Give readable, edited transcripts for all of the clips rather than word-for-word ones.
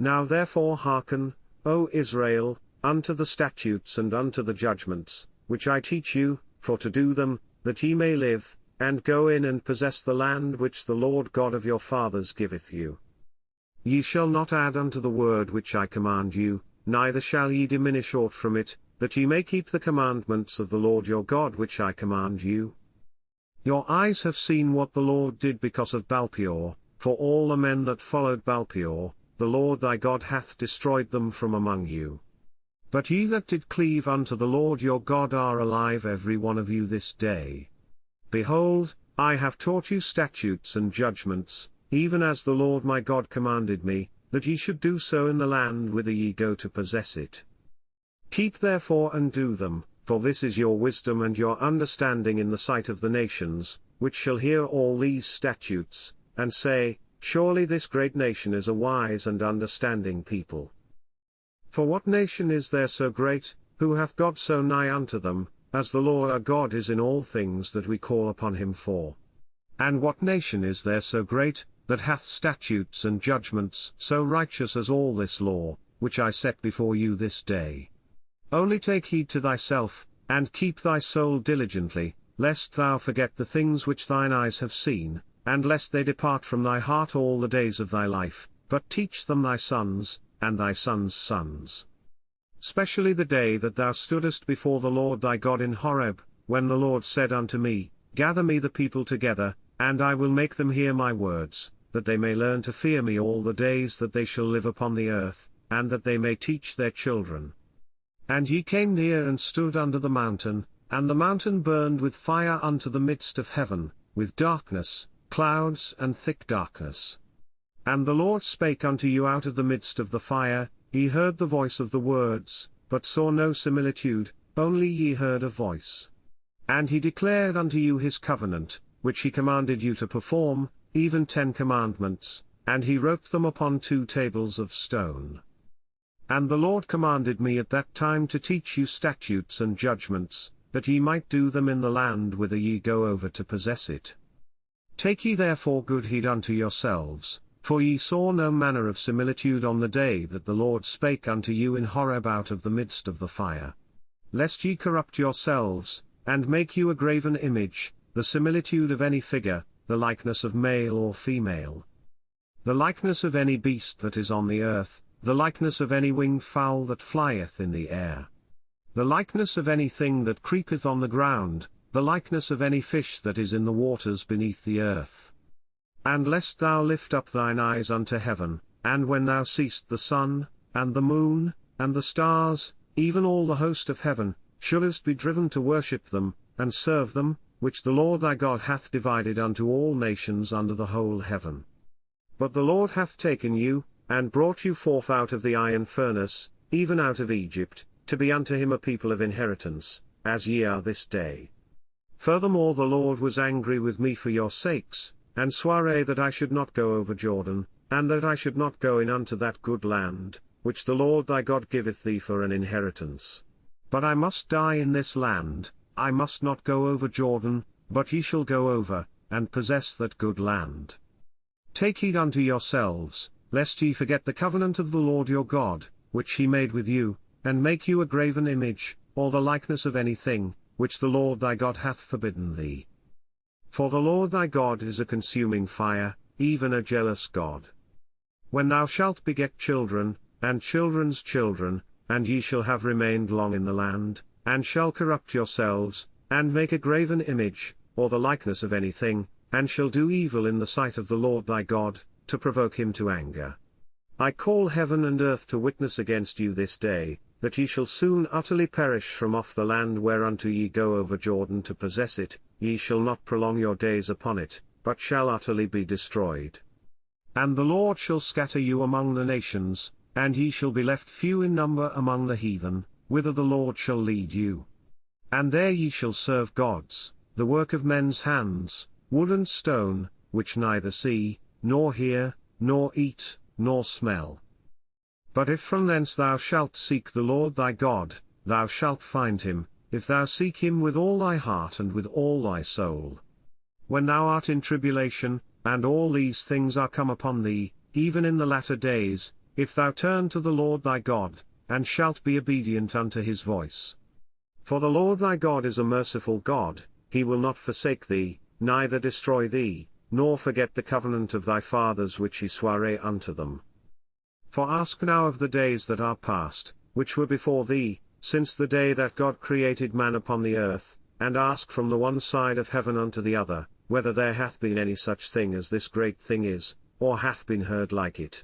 Now therefore hearken, O Israel, unto the statutes and unto the judgments, which I teach you, for to do them, that ye may live, and go in and possess the land which the Lord God of your fathers giveth you. Ye shall not add unto the word which I command you, neither shall ye diminish aught from it, that ye may keep the commandments of the Lord your God which I command you. Your eyes have seen what the Lord did because of Baalpeor, for all the men that followed Baalpeor, the Lord thy God hath destroyed them from among you. But ye that did cleave unto the Lord your God are alive every one of you this day. Behold, I have taught you statutes and judgments, even as the Lord my God commanded me, that ye should do so in the land whither ye go to possess it. Keep therefore and do them, for this is your wisdom and your understanding in the sight of the nations, which shall hear all these statutes, and say, Surely this great nation is a wise and understanding people. For what nation is there so great, who hath God so nigh unto them, as the Lord our God is in all things that we call upon him for? And what nation is there so great, that hath statutes and judgments so righteous as all this law, which I set before you this day? Only take heed to thyself, and keep thy soul diligently, lest thou forget the things which thine eyes have seen, and lest they depart from thy heart all the days of thy life, but teach them thy sons, and thy sons' sons. Specially the day that thou stoodest before the Lord thy God in Horeb, when the Lord said unto me, Gather me the people together, and I will make them hear my words, that they may learn to fear me all the days that they shall live upon the earth, and that they may teach their children. And ye came near and stood under the mountain, and the mountain burned with fire unto the midst of heaven, with darkness, clouds and thick darkness. And the Lord spake unto you out of the midst of the fire, ye heard the voice of the words, but saw no similitude, only ye heard a voice. And he declared unto you his covenant, which he commanded you to perform, even 10 commandments, and he wrote them upon 2 tables of stone. And the Lord commanded me at that time to teach you statutes and judgments, that ye might do them in the land whither ye go over to possess it. Take ye therefore good heed unto yourselves, for ye saw no manner of similitude on the day that the Lord spake unto you in Horeb out of the midst of the fire. Lest ye corrupt yourselves, and make you a graven image, the similitude of any figure, the likeness of male or female, the likeness of any beast that is on the earth, the likeness of any winged fowl that flieth in the air, the likeness of any thing that creepeth on the ground, the likeness of any fish that is in the waters beneath the earth. And lest thou lift up thine eyes unto heaven, and when thou seest the sun, and the moon, and the stars, even all the host of heaven, shouldest be driven to worship them, and serve them, which the Lord thy God hath divided unto all nations under the whole heaven. But the Lord hath taken you, and brought you forth out of the iron furnace, even out of Egypt, to be unto him a people of inheritance, as ye are this day. Furthermore the Lord was angry with me for your sakes, and sware that I should not go over Jordan, and that I should not go in unto that good land, which the Lord thy God giveth thee for an inheritance. But I must die in this land, I must not go over Jordan, but ye shall go over, and possess that good land. Take heed unto yourselves, lest ye forget the covenant of the Lord your God, which he made with you, and make you a graven image, or the likeness of any thing, which the Lord thy God hath forbidden thee. For the Lord thy God is a consuming fire, even a jealous God. When thou shalt beget children, and children's children, and ye shall have remained long in the land, and shall corrupt yourselves, and make a graven image, or the likeness of any thing, and shall do evil in the sight of the Lord thy God, to provoke him to anger. I call heaven and earth to witness against you this day, that ye shall soon utterly perish from off the land whereunto ye go over Jordan to possess it, ye shall not prolong your days upon it, but shall utterly be destroyed. And the Lord shall scatter you among the nations, and ye shall be left few in number among the heathen, whither the Lord shall lead you. And there ye shall serve gods, the work of men's hands, wood and stone, which neither see, nor hear, nor eat, nor smell. But if from thence thou shalt seek the Lord thy God, thou shalt find him, if thou seek him with all thy heart and with all thy soul. When thou art in tribulation, and all these things are come upon thee, even in the latter days, if thou turn to the Lord thy God, and shalt be obedient unto his voice. For the Lord thy God is a merciful God, he will not forsake thee, neither destroy thee, nor forget the covenant of thy fathers which he sware unto them. For ask now of the days that are past, which were before thee, since the day that God created man upon the earth, and ask from the one side of heaven unto the other, whether there hath been any such thing as this great thing is, or hath been heard like it.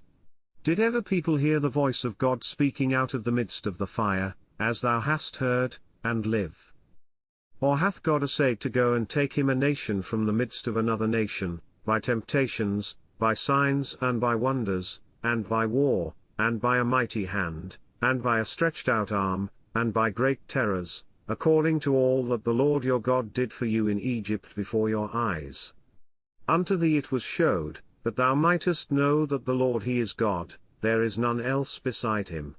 Did ever people hear the voice of God speaking out of the midst of the fire, as thou hast heard, and live? Or hath God assayed to go and take him a nation from the midst of another nation, by temptations, by signs and by wonders, and by war, and by a mighty hand, and by a stretched out arm, and by great terrors, according to all that the Lord your God did for you in Egypt before your eyes? Unto thee it was showed, that thou mightest know that the Lord he is God, there is none else beside him.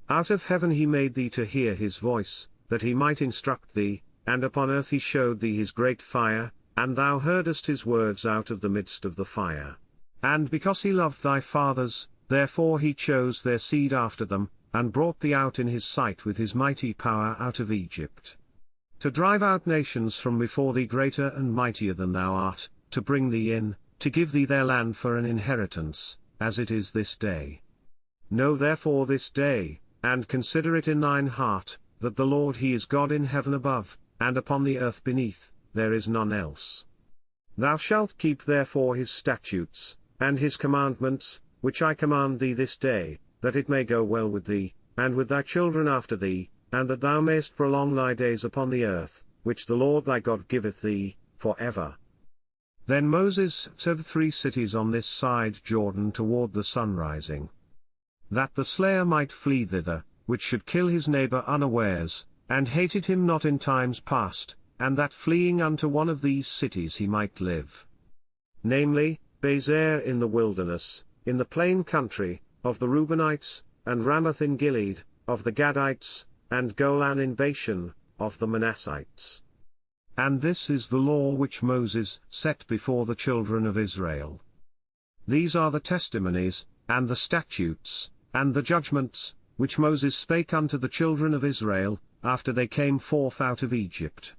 Out of heaven he made thee to hear his voice, that he might instruct thee, and upon earth he showed thee his great fire, and thou heardest his words out of the midst of the fire. And because he loved thy fathers, therefore he chose their seed after them, and brought thee out in his sight with his mighty power out of Egypt, to drive out nations from before thee greater and mightier than thou art, to bring thee in, to give thee their land for an inheritance, as it is this day. Know therefore this day, and consider it in thine heart, that the Lord he is God in heaven above, and upon the earth beneath, there is none else. Thou shalt keep therefore his statutes, and his commandments, which I command thee this day, that it may go well with thee, and with thy children after thee, and that thou mayest prolong thy days upon the earth, which the Lord thy God giveth thee, for ever. Then Moses set 3 cities on this side Jordan toward the sunrising, that the slayer might flee thither, which should kill his neighbor unawares, and hated him not in times past, and that fleeing unto one of these cities he might live. Namely, Bezer in the wilderness, in the plain country, of the Reubenites, and Ramoth in Gilead, of the Gadites, and Golan in Bashan, of the Manassites. And this is the law which Moses set before the children of Israel. These are the testimonies, and the statutes, and the judgments, which Moses spake unto the children of Israel, after they came forth out of Egypt.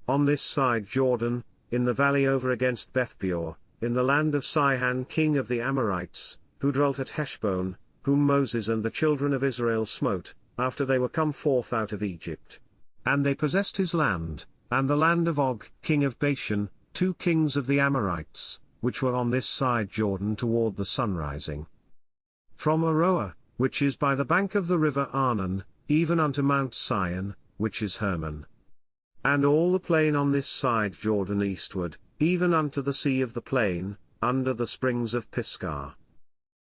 On this side Jordan, in the valley over against Bethpeor, in the land of Sihon king of the Amorites, who dwelt at Heshbon, whom Moses and the children of Israel smote, after they were come forth out of Egypt. And they possessed his land, and the land of Og king of Bashan, 2 kings of the Amorites, which were on this side Jordan toward the sunrising. From Aroer, which is by the bank of the river Arnon, even unto Mount Sion, which is Hermon. And all the plain on this side Jordan eastward, even unto the sea of the plain, under the springs of Pisgah.